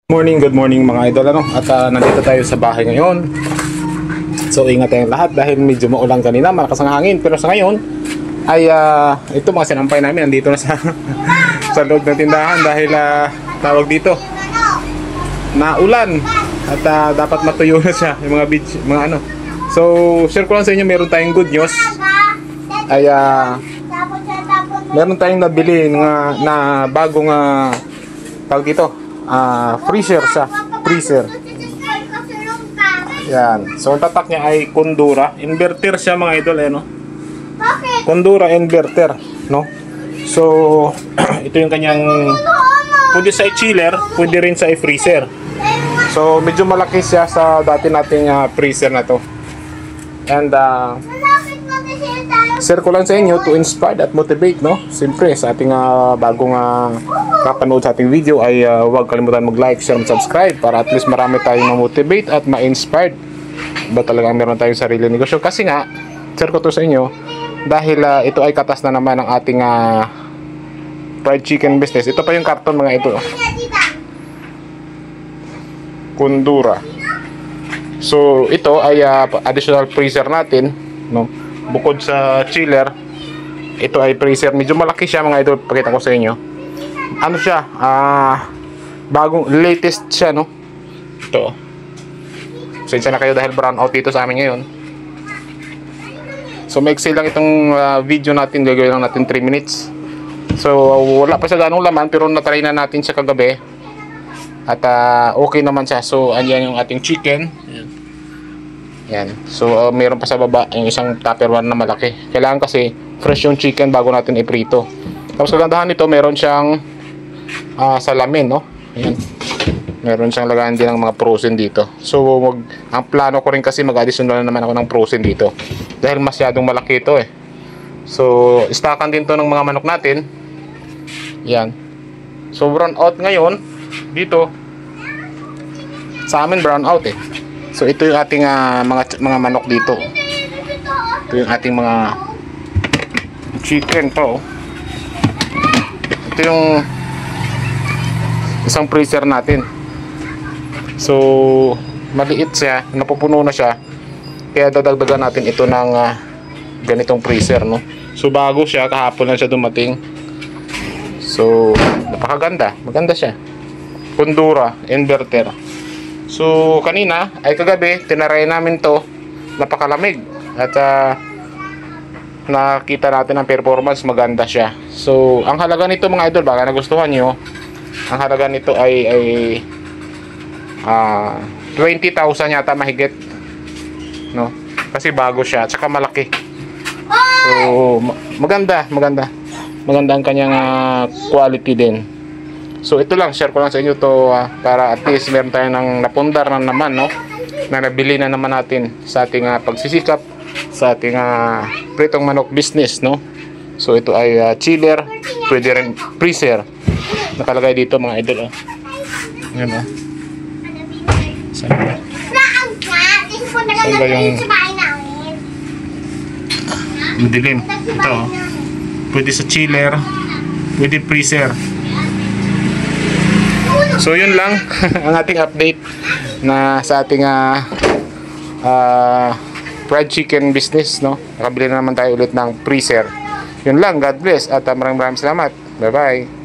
Good morning mga idol, ano? At nandito tayo sa bahay ngayon. So ingat tayong lahat dahil medyo maulan kanina, malakas ang hangin. Pero sa ngayon ay ito mga sinampay namin nandito na sa sa loob ng tindahan dahil tawag dito na ulan at dapat matuyo na siya yung mga beach, mga ano. So share ko lang sa inyo, meron tayong good news. Ay meron tayong nabili na bagong tawag dito freezer sa freezer. Yan. So ang tatak niya ay Kondura. Inverter siya mga idol, no? Kondura inverter, no? So ito yung kanyang pwede sa chiller, pwede rin sa freezer. So medyo malaki siya sa dati nating freezer na to. And share ko lang sa inyo to inspire at motivate, no? Siyempre sa ating bagong kapanood sa ating video ay huwag kalimutan mag-like, share, and subscribe para at least marami tayong ma-motivate at ma-inspired. Ba talagang meron tayong sarili negosyo? Kasi nga, share ko to sa inyo dahil ito ay katas na naman ng ating fried chicken business. Ito pa yung karton mga ito. Kondura. So ito ay additional freezer natin, no? Bukod sa chiller, ito ay freezer. Medyo malaki siya mga idol. Pakita ko sa inyo. Ano siya? Bagong latest siya, no? Ito. Sensya na kayo dahil brown out dito sa amin ngayon. So maiksi lang itong video natin. Gagawin lang natin 3 minutes. So wala pa siya ganong laman, pero natry na natin siya kagabi. At okay naman siya. So andyan yung ating chicken. Yan. So meron pa sa baba yung isang tupperware na malaki. Kailangan kasi fresh yung chicken bago natin iprito. Tapos kagandahan nito, meron siyang salamin, no? Yan. Meron siyang lagayan din ng mga frozen dito. So ang plano ko rin kasi mag-additional na naman ako ng frozen dito dahil masyadong malaki ito eh. So stockan din to ng mga manok natin. Yan. So brown out ngayon dito sa amin, brown out eh. So ito yung ating mga manok dito. Ito yung ating mga chicken to. Ito yung isang freezer natin. So maliit siya, napupuno na siya. Kaya dadagdagan natin ito ng ganitong freezer, no? So bago siya, kahapon lang siya dumating. So napakaganda, maganda siya. Kondura inverter. So kanina ay kagabi tinaray namin to, napakalamig at nakita natin ang performance, maganda siya. So ang halaga nito mga idol, baka nagustuhan nyo, ang halaga nito ay 20,000 yata mahigit, no? Kasi bago siya at saka malaki. So maganda ang kanyang quality din. So ito lang, share ko lang sa inyo to para at least meron tayo ng napundar na naman, no? Na nabili na naman natin sa ating pagsisikap sa ating pritong manok business, no? So ito ay chiller, pwede rin freezer. Nakalagay dito mga idol, oh. Ayan, oh. Saan ba yung dilim? Ito, oh. Pwede sa chiller, pwede freezer. So yun lang ang ating update na sa ating fried chicken business, no? Nakabili na naman tayo ulit ng freezer. Yun lang, God bless at maraming salamat. Bye bye.